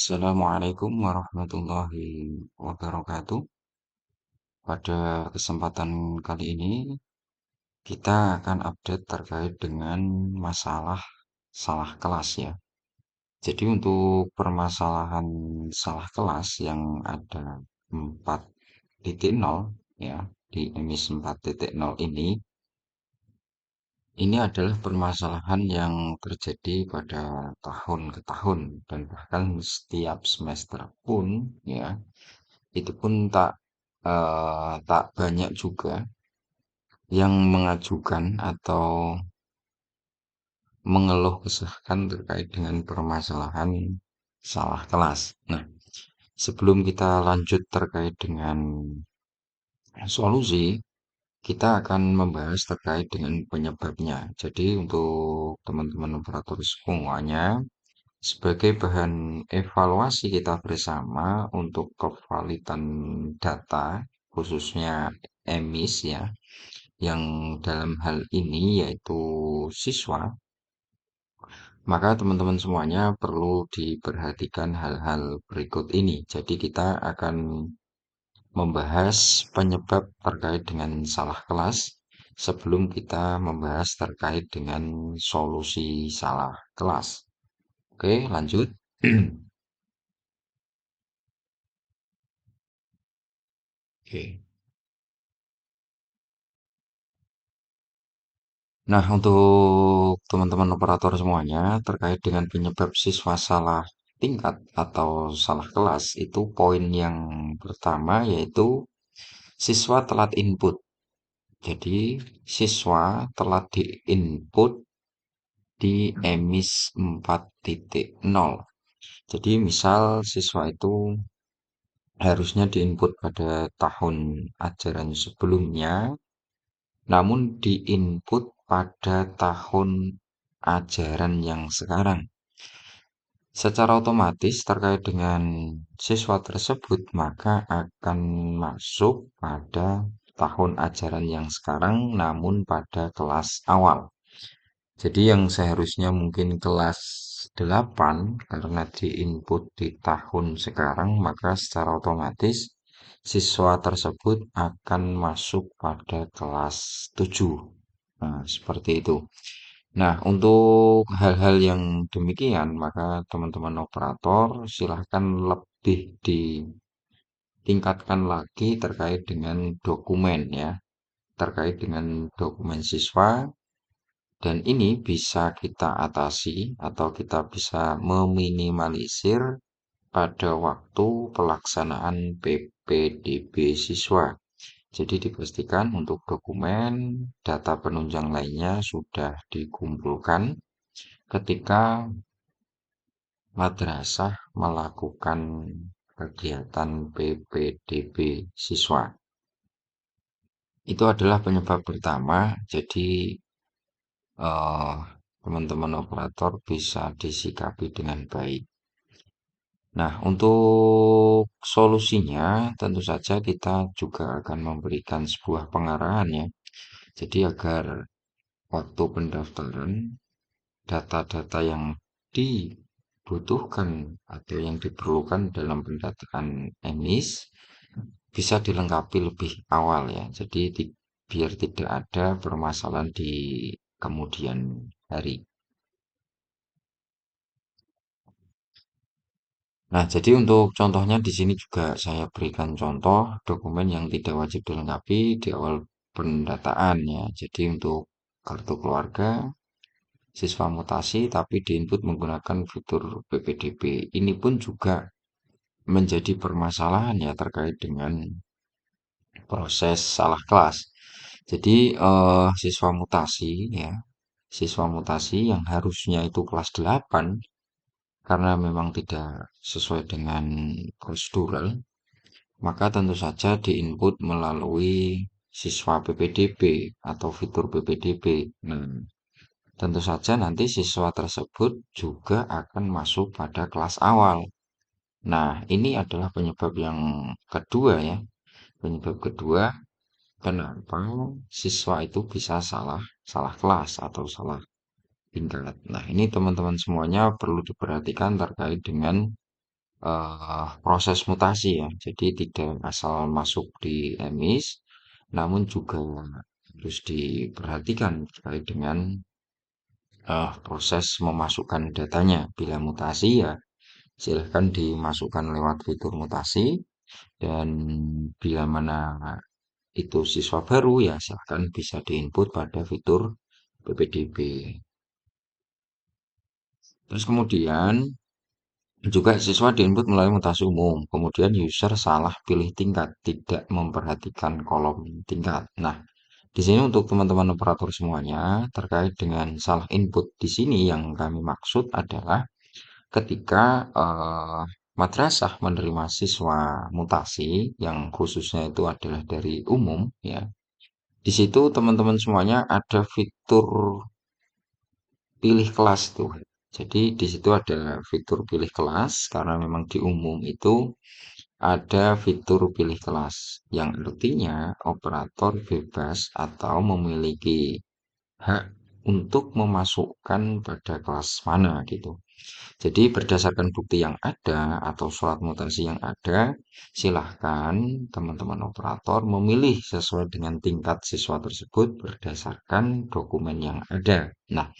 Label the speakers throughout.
Speaker 1: Assalamualaikum warahmatullahi wabarakatuh. Pada kesempatan kali ini, kita akan update terkait dengan masalah salah kelas ya. Jadi untuk permasalahan salah kelas yang ada 4.0 ya, di emis 4.0 ini adalah permasalahan yang terjadi pada tahun ke tahun dan bahkan setiap semester pun ya itu pun tak banyak juga yang mengajukan atau mengeluh kesahkan terkait dengan permasalahan salah kelas. Nah, sebelum kita lanjut terkait dengan solusi, kita akan membahas terkait dengan penyebabnya. Jadi untuk teman-teman operator semuanya, sebagai bahan evaluasi kita bersama untuk kevalitan data, khususnya emis ya, yang dalam hal ini yaitu siswa, maka teman-teman semuanya perlu diperhatikan hal-hal berikut ini. Jadi kita akan membahas penyebab terkait dengan salah kelas sebelum kita membahas terkait dengan solusi salah kelas. Oke, lanjut. Oke. Nah, untuk teman-teman operator semuanya, terkait dengan penyebab siswa salah tingkat atau salah kelas, itu poin yang pertama yaitu siswa telat input. Jadi, siswa telat di-input di emis 4.0. Jadi, misal siswa itu harusnya di-input pada tahun ajaran sebelumnya, namun di-input pada tahun ajaran yang sekarang. Secara otomatis terkait dengan siswa tersebut, maka akan masuk pada tahun ajaran yang sekarang, namun pada kelas awal. Jadi yang seharusnya mungkin kelas 8 karena diinput di tahun sekarang, maka secara otomatis siswa tersebut akan masuk pada kelas 7. Nah, seperti itu. Nah, untuk hal-hal yang demikian, maka teman-teman operator silahkan lebih ditingkatkan lagi terkait dengan dokumen ya, terkait dengan dokumen siswa, dan ini bisa kita atasi atau kita bisa meminimalisir pada waktu pelaksanaan PPDB siswa. Jadi dipastikan untuk dokumen, data penunjang lainnya sudah dikumpulkan ketika madrasah melakukan kegiatan PPDB siswa. Itu adalah penyebab pertama, jadi eh, teman-teman operator bisa disikapi dengan baik. Nah, untuk solusinya tentu saja kita juga akan memberikan sebuah pengarahan ya. Jadi agar waktu pendaftaran data-data yang dibutuhkan atau yang diperlukan dalam pendataan emis bisa dilengkapi lebih awal ya. Jadi biar tidak ada permasalahan di kemudian hari. Nah, jadi untuk contohnya di sini juga saya berikan contoh dokumen yang tidak wajib dilengkapi di awal pendataan ya. Jadi untuk kartu keluarga, siswa mutasi tapi diinput menggunakan fitur PPDB. Ini pun juga menjadi permasalahan ya terkait dengan proses salah kelas. Jadi siswa mutasi ya, siswa mutasi yang harusnya itu kelas 8 karena memang tidak sesuai dengan prosedural, maka tentu saja diinput melalui siswa PPDB atau fitur PPDB. Nah, tentu saja nanti siswa tersebut juga akan masuk pada kelas awal. Nah, ini adalah penyebab yang kedua ya. Penyebab kedua, kenapa siswa itu bisa salah salah kelas atau salah tingkat. Nah, ini teman-teman semuanya perlu diperhatikan terkait dengan proses mutasi ya. Jadi tidak asal masuk di emis, namun juga harus diperhatikan terkait dengan proses memasukkan datanya. Bila mutasi ya silahkan dimasukkan lewat fitur mutasi dan bila mana itu siswa baru ya silahkan bisa diinput pada fitur PPDB. Terus kemudian juga siswa diinput melalui mutasi umum. Kemudian user salah pilih tingkat, tidak memperhatikan kolom tingkat. Nah, di sini untuk teman-teman operator semuanya terkait dengan salah input di sini yang kami maksud adalah ketika madrasah menerima siswa mutasi yang khususnya itu adalah dari umum ya. Di situ teman-teman semuanya ada fitur pilih kelas tuh. Jadi di situ ada fitur pilih kelas karena memang di umum itu ada fitur pilih kelas yang artinya operator bebas atau memiliki hak untuk memasukkan pada kelas mana gitu. Jadi berdasarkan bukti yang ada atau surat mutasi yang ada, silahkan teman-teman operator memilih sesuai dengan tingkat siswa tersebut berdasarkan dokumen yang ada. Nah,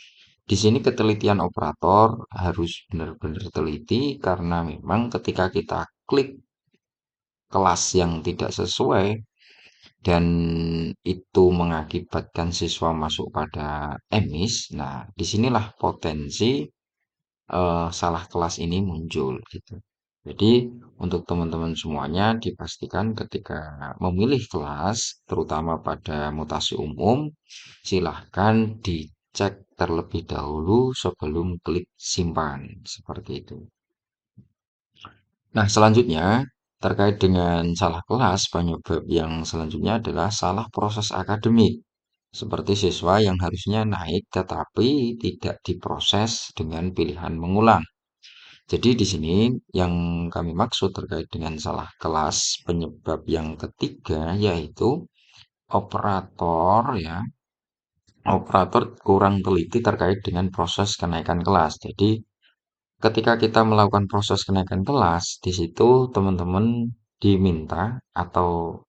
Speaker 1: di sini ketelitian operator harus benar-benar teliti karena memang ketika kita klik kelas yang tidak sesuai dan itu mengakibatkan siswa masuk pada emis, nah disinilah potensi salah kelas ini muncul gitu. Jadi untuk teman-teman semuanya dipastikan ketika memilih kelas, terutama pada mutasi umum, silahkan dicek terlebih dahulu sebelum klik simpan, seperti itu. Nah, selanjutnya terkait dengan salah kelas, penyebab yang selanjutnya adalah salah proses akademik. Seperti siswa yang harusnya naik tetapi tidak diproses dengan pilihan mengulang. Jadi di sini yang kami maksud terkait dengan salah kelas penyebab yang ketiga yaitu operator ya, operator kurang teliti terkait dengan proses kenaikan kelas. Jadi ketika kita melakukan proses kenaikan kelas, di situ teman-teman diminta atau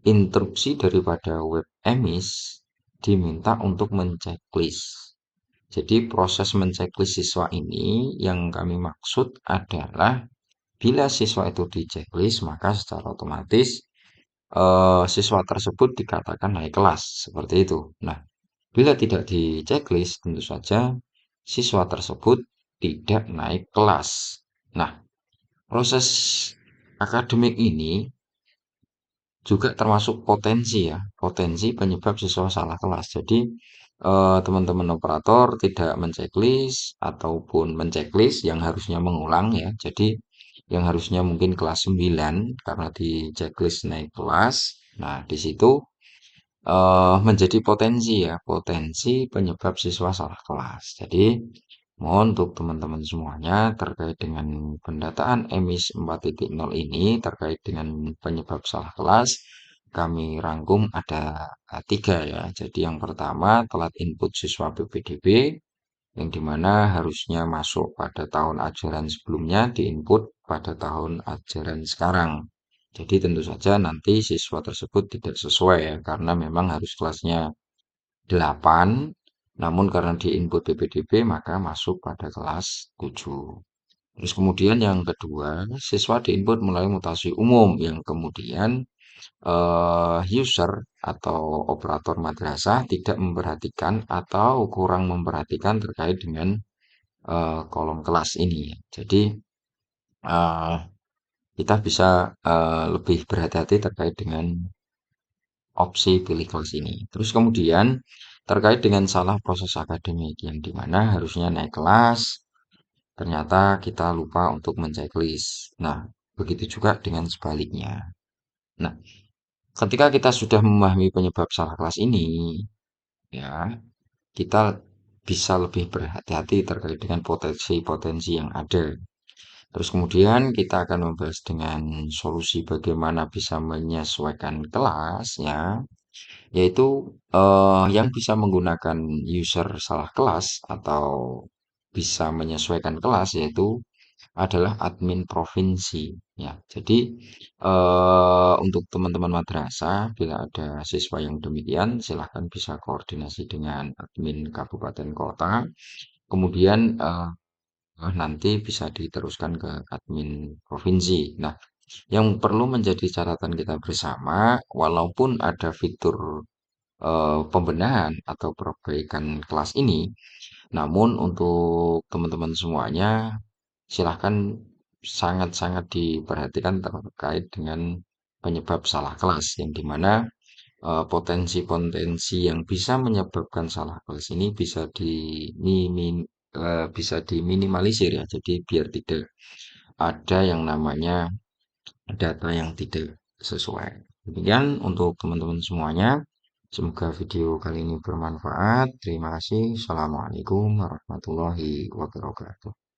Speaker 1: instruksi daripada web emis diminta untuk menceklis. Jadi proses menceklis siswa ini yang kami maksud adalah bila siswa itu di-checklist, maka secara otomatis siswa tersebut dikatakan naik kelas, seperti itu. Nah, bila tidak di-checklist, tentu saja siswa tersebut tidak naik kelas. Nah, proses akademik ini juga termasuk potensi ya, potensi penyebab siswa salah kelas. Jadi, teman-teman operator tidak menceklis ataupun menceklis yang harusnya mengulang ya. Jadi, yang harusnya mungkin kelas 9 karena di checklist naik kelas. Nah, di situ menjadi potensi ya, potensi penyebab siswa salah kelas. Jadi, mohon untuk teman-teman semuanya terkait dengan pendataan emis 4.0 ini, terkait dengan penyebab salah kelas, kami rangkum ada tiga ya. Jadi yang pertama telat input siswa PPDB, yang dimana harusnya masuk pada tahun ajaran sebelumnya diinput pada tahun ajaran sekarang. Jadi tentu saja nanti siswa tersebut tidak sesuai ya, karena memang harus kelasnya 8, namun karena di input PPDB maka masuk pada kelas 7. Terus kemudian yang kedua, siswa diinput melalui mutasi umum yang kemudian user atau operator madrasah tidak memperhatikan atau kurang memperhatikan terkait dengan kolom kelas ini. Jadi eh, kita bisa lebih berhati-hati terkait dengan opsi pilih kelas ini. Terus kemudian terkait dengan salah proses akademik yang dimana harusnya naik kelas, ternyata kita lupa untuk menceklis. Nah, begitu juga dengan sebaliknya. Nah, ketika kita sudah memahami penyebab salah kelas ini, ya, kita bisa lebih berhati-hati terkait dengan potensi-potensi yang ada. Terus kemudian kita akan membahas dengan solusi bagaimana bisa menyesuaikan kelas, ya, yaitu yang bisa menggunakan user salah kelas atau bisa menyesuaikan kelas, yaitu adalah admin provinsi ya. Jadi untuk teman-teman madrasah bila ada siswa yang demikian silahkan bisa koordinasi dengan admin kabupaten kota. Kemudian nanti bisa diteruskan ke admin provinsi. Nah, yang perlu menjadi catatan kita bersama, walaupun ada fitur pembenahan atau perbaikan kelas ini, namun untuk teman-teman semuanya, silahkan sangat-sangat diperhatikan terkait dengan penyebab salah kelas, yang dimana potensi-potensi yang bisa menyebabkan salah kelas ini bisa diminimalisir ya. Jadi biar tidak ada yang namanya data yang tidak sesuai. Demikian untuk teman-teman semuanya. Semoga video kali ini bermanfaat. Terima kasih. Assalamualaikum warahmatullahi wabarakatuh.